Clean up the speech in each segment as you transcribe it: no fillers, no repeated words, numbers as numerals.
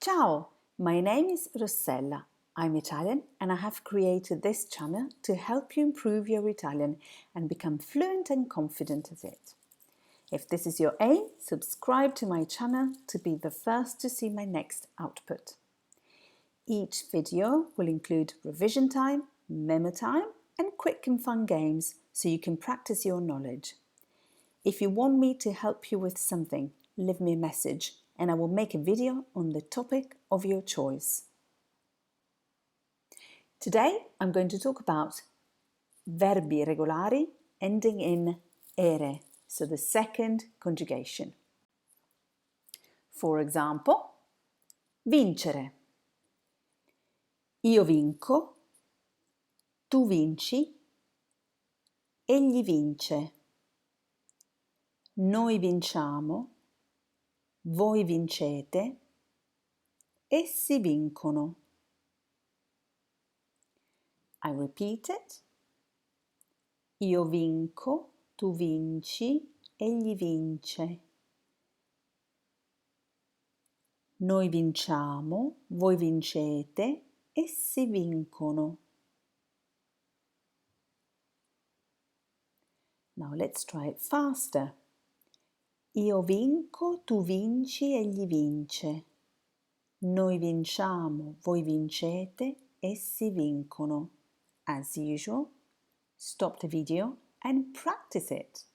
Ciao, my name is Rossella. I'm Italian and I have created this channel to help you improve your Italian and become fluent and confident at it. If this is your aim, subscribe to my channel to be the first to see my next output. Each video will include revision time, memo time, and quick and fun games so you can practice your knowledge. If you want me to help you with something, leave me a message and I will make a video on the topic of your choice. Today I'm going to talk about verbi regolari ending in ere, so the second conjugation. For example, vincere. Io vinco, tu vinci, egli vince. Noi vinciamo, voi vincete, essi vincono. I repeat it. Io vinco, tu vinci, egli vince. Noi vinciamo, voi vincete, essi vincono. Now let's try it faster. Io vinco, tu vinci, egli vince. Noi vinciamo, voi vincete, essi vincono. As usual, stop the video and practice it.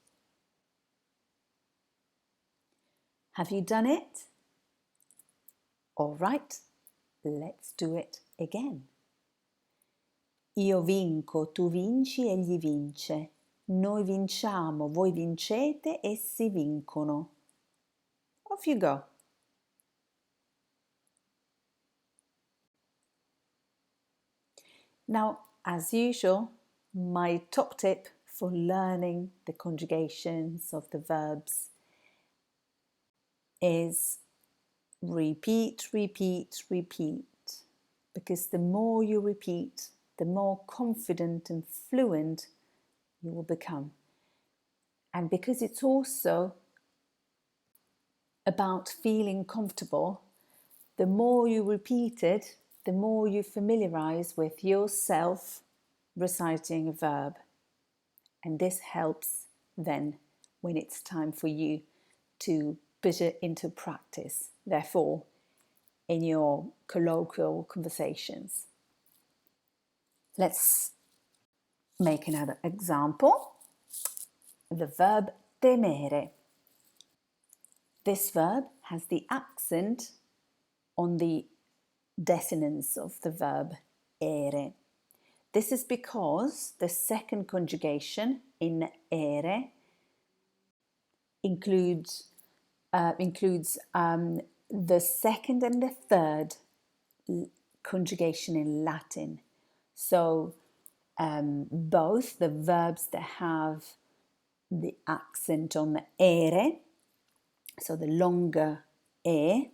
Have you done it? All right, let's do it again. Io vinco, tu vinci, egli vince. Noi vinciamo, voi vincete, essi vincono. Off you go. Now, as usual, my top tip for learning the conjugations of the verbs is repeat, repeat, repeat. Because the more you repeat, the more confident and fluent you will become. And because it's also about feeling comfortable, the more you repeat it, the more you familiarize with yourself reciting a verb. And this helps then when it's time for you to put it into practice, therefore, in your colloquial conversations. Let's make another example. The verb temere. This verb has the accent on the desinence of the verb ere. This is because the second conjugation in ere includes the second and the third conjugation in Latin. So both the verbs that have the accent on the ere, so the longer e,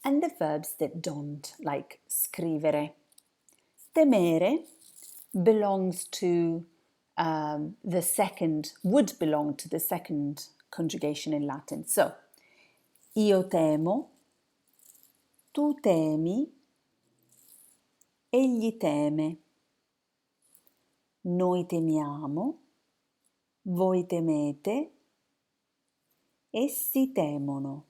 and the verbs that don't, like scrivere. Temere belongs to the second, would belong to the second conjugation in Latin. So, io temo, tu temi, egli teme. Noi temiamo, voi temete, essi temono.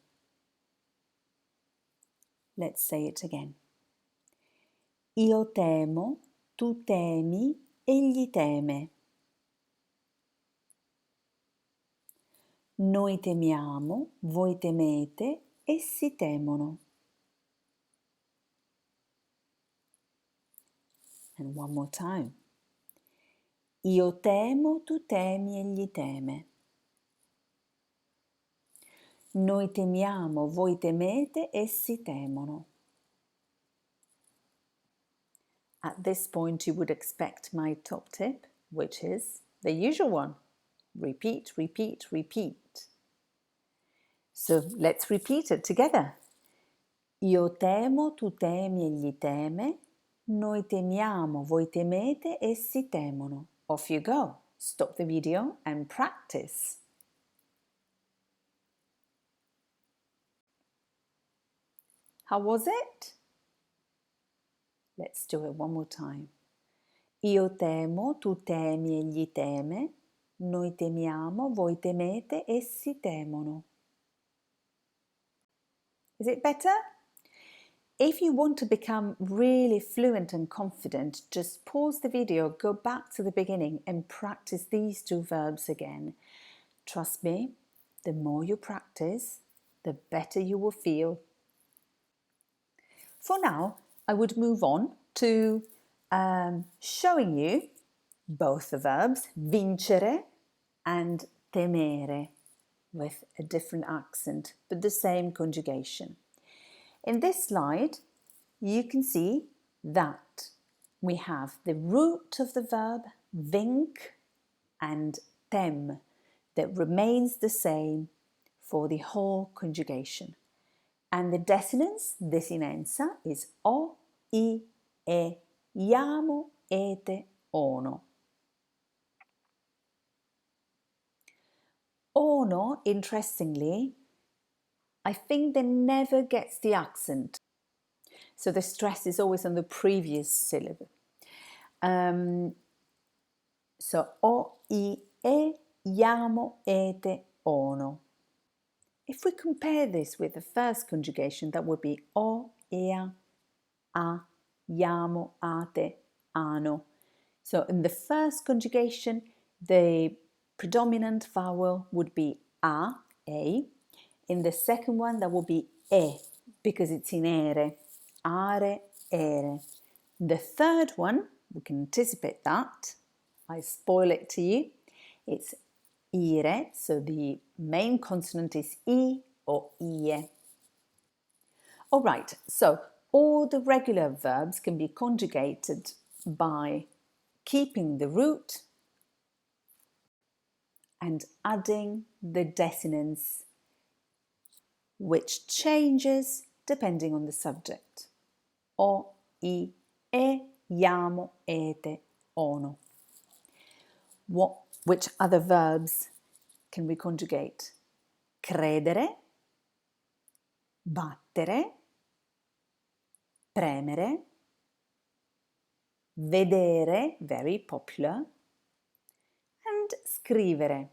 Let's say it again. Io temo, tu temi, egli teme. Noi temiamo, voi temete, essi temono. And one more time. Io temo, tu temi, egli teme. Noi temiamo, voi temete, essi temono. At this point, you would expect my top tip, which is the usual one. Repeat, repeat, repeat. So let's repeat it together. Io temo, tu temi, egli teme. Noi temiamo, voi temete, essi temono. Off you go. Stop the video and practice. How was it? Let's do it one more time. Io temo, tu temi, egli teme. Noi temiamo, voi temete, essi temono. Is it better? If you want to become really fluent and confident, just pause the video, go back to the beginning and practice these two verbs again. Trust me, the more you practice, the better you will feel. For now, I would move on to showing you both the verbs, vincere and temere, with a different accent, but the same conjugation. In this slide, you can see that we have the root of the verb, vinc, and tem, that remains the same for the whole conjugation. And the desinenza is o, I, e, iamo, ete, ono. Ono, interestingly, I think that never gets the accent. So the stress is always on the previous syllable. So o, I, e, iamo, ete, ono. If we compare this with the first conjugation, that would be o, ea, a, iamo, ate, ano. So in the first conjugation, the predominant vowel would be a. In the second one, that would be e, because it's in ere, are, ere. The third one, we can anticipate that. I spoil it to you. It's ire, so the main consonant is I or ie. All right, so all the regular verbs can be conjugated by keeping the root and adding the desinence, which changes depending on the subject. O, I, e, iamo, ete, ono. Which other verbs can we conjugate? Credere, battere, premere, vedere, very popular, and scrivere.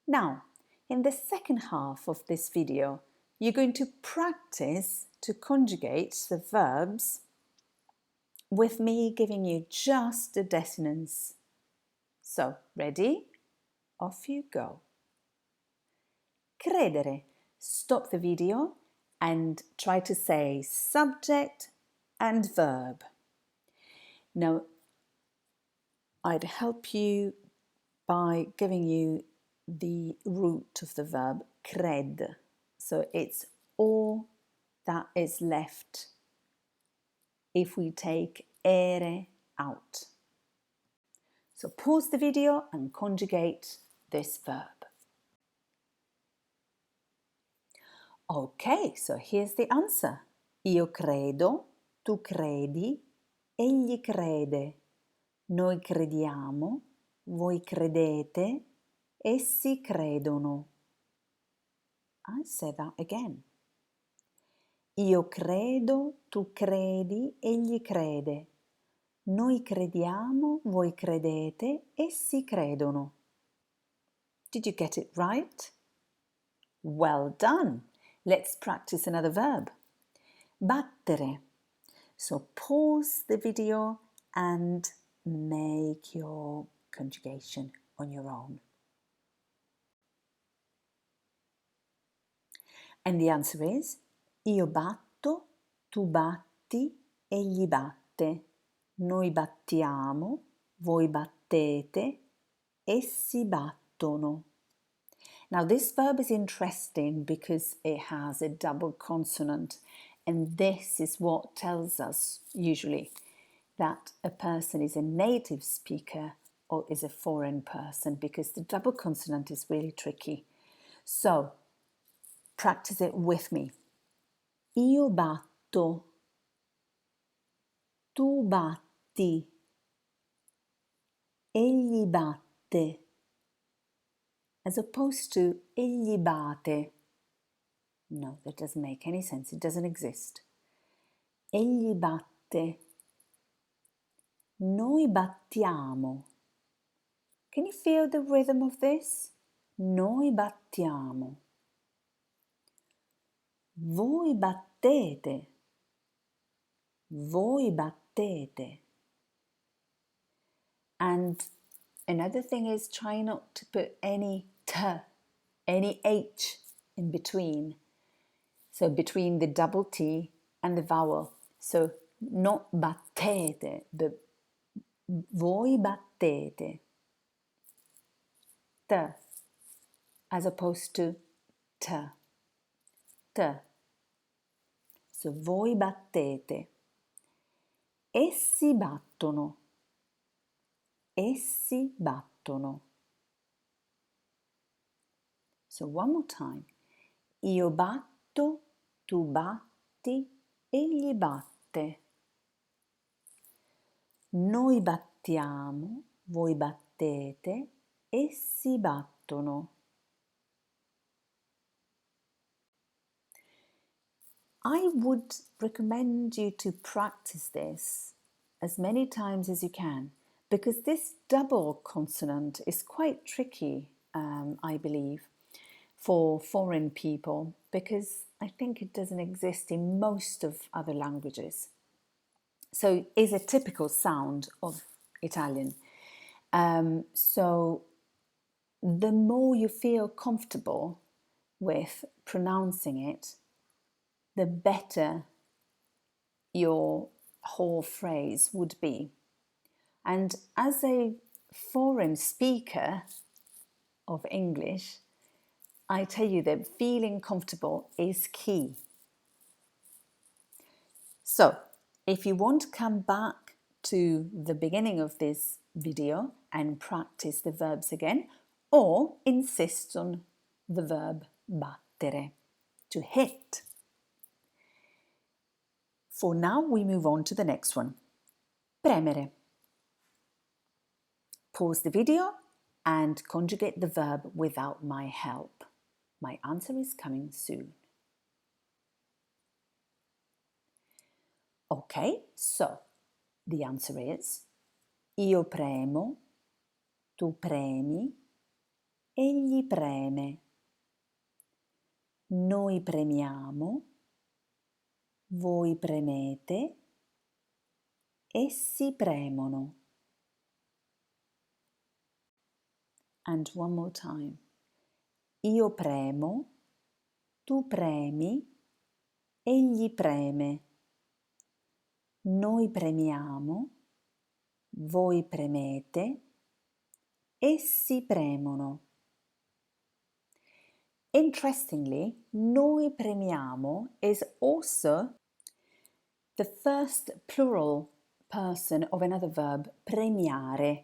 Now, in the second half of this video, you're going to practice to conjugate the verbs with me giving you just the desinence. So, ready? Off you go. Credere. Stop the video and try to say subject and verb. Now, I'd help you by giving you the root of the verb cred. So it's all that is left if we take ere out. So pause the video and conjugate this verb. Okay, so here's the answer. Io credo, tu credi, egli crede, noi crediamo, voi credete, essi credono. I say that again. Io credo, tu credi, egli crede. Noi crediamo, voi credete, essi credono. Did you get it right? Well done. Let's practice another verb. Battere. So pause the video and make your conjugation on your own. And the answer is io batto, tu batti, egli batte. Noi battiamo, voi battete, essi battono. Now this verb is interesting because it has a double consonant, and this is what tells us usually that a person is a native speaker or is a foreign person, because the double consonant is really tricky. So practice it with me. Io batto, tu batti, egli batte, as opposed to egli bate. No, that doesn't make any sense. It doesn't exist. Egli batte. Noi battiamo. Can you feel the rhythm of this? Noi battiamo. Voi battete. Voi battete. And another thing is try not to put any t, any h in between. So between the double T and the vowel. So not battete, but voi battete. T, as opposed to t. T. So voi battete. Essi battono. Essi battono. So one more time. Io batto, tu batti, egli batte. Noi battiamo, voi battete, essi battono. I would recommend you to practice this as many times as you can, because this double consonant is quite tricky, I believe, for foreign people, because I think it doesn't exist in most of other languages. So it's a typical sound of Italian. So the more you feel comfortable with pronouncing it, the better your whole phrase would be. And as a foreign speaker of English, I tell you that feeling comfortable is key. So, if you want to come back to the beginning of this video and practice the verbs again, or insist on the verb battere, to hit. For now, we move on to the next one. Premere. Pause the video and conjugate the verb without my help. My answer is coming soon. Okay, so the answer is io premo, tu premi, egli preme. Noi premiamo, voi premete, essi premono. And one more time. Io premo, tu premi, egli preme. Noi premiamo, voi premete, essi premono. Interestingly, noi premiamo is also the first plural person of another verb, premiare.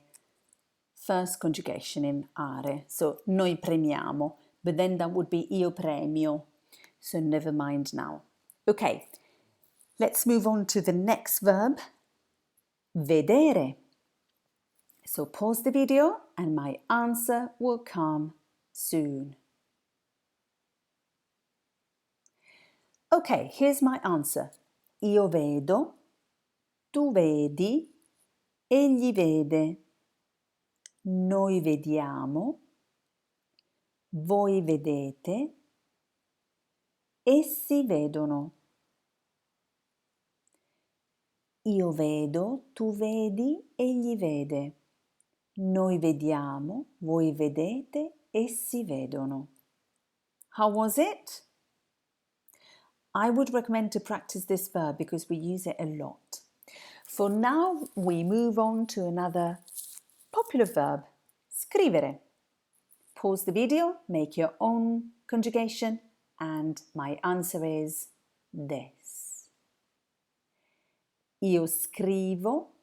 First conjugation in are. So noi premiamo, but then that would be io premio. So never mind now. Okay, let's move on to the next verb, vedere. So pause the video and my answer will come soon. Okay, here's my answer. Io vedo, tu vedi, egli vede. Noi vediamo, voi vedete, essi vedono. Io vedo, tu vedi, egli vede. Noi vediamo, voi vedete, essi vedono. How was it? I would recommend to practice this verb because we use it a lot. For now, we move on to another popular verb, scrivere. Pause the video, make your own conjugation, and my answer is this. Io scrivo,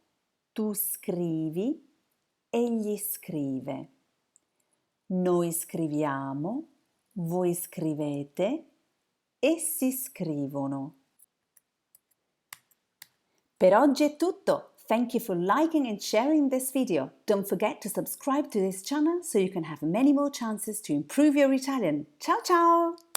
tu scrivi, egli scrive. Noi scriviamo, voi scrivete, essi scrivono. Per oggi è tutto. Thank you for liking and sharing this video. Don't forget to subscribe to this channel so you can have many more chances to improve your Italian. Ciao ciao!